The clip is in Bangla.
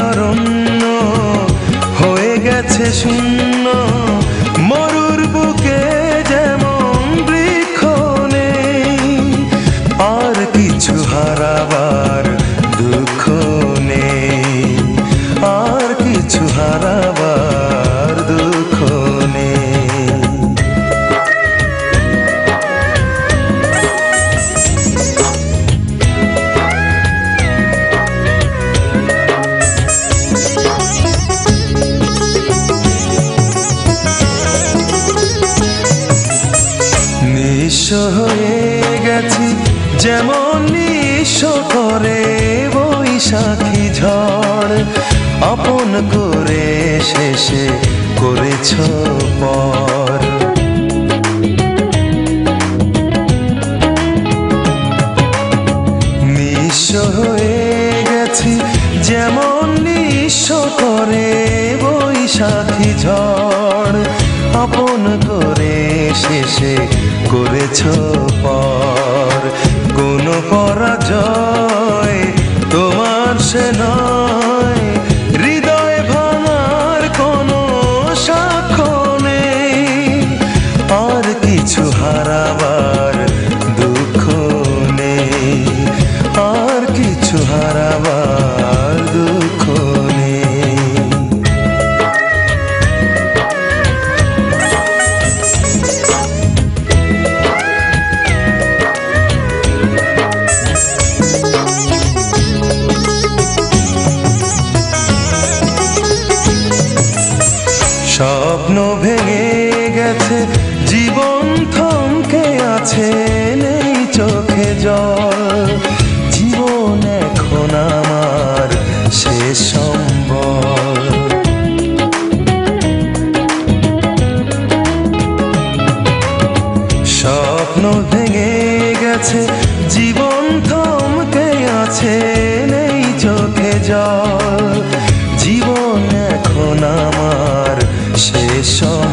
অরণ্য হয়ে গেছে শূন্য, মরুর বুকে যেমন বৃক্ষ নেই, আর কিছু হারাবার দুঃখ নেই, আর কিছু হারাবার দুঃখ নেই। নিঃস্ব হয়ে গেছি যেমন নিঃস্ব করে বৈশাখী ঝড়, আপন করে শেষে করেছ পর। নিঃস্ব হয়ে গেছি যেমন নিঃস্ব করে বৈশাখী ঝড়, আপন করে শেষে করেছ পর। কোন পরাজয় তোমার সে নয়, হৃদয় ভাঙার কোনো সাক্ষ্য নেই, আর কিছু হারাবার দুঃখ নেই, আর কিছু হারাবার দুঃখ নেই। স্বপ্ন ভেঙে গেছে, জীবন থমকে আছে, নেই চোখে জল, জীবন এখন আমার শেষ সম্বল। স্বপ্ন ভেঙে গেছে, জীবন থমকে আছে, নেই চোখে জল, জীবন এখন আমার শেষ সম্বল।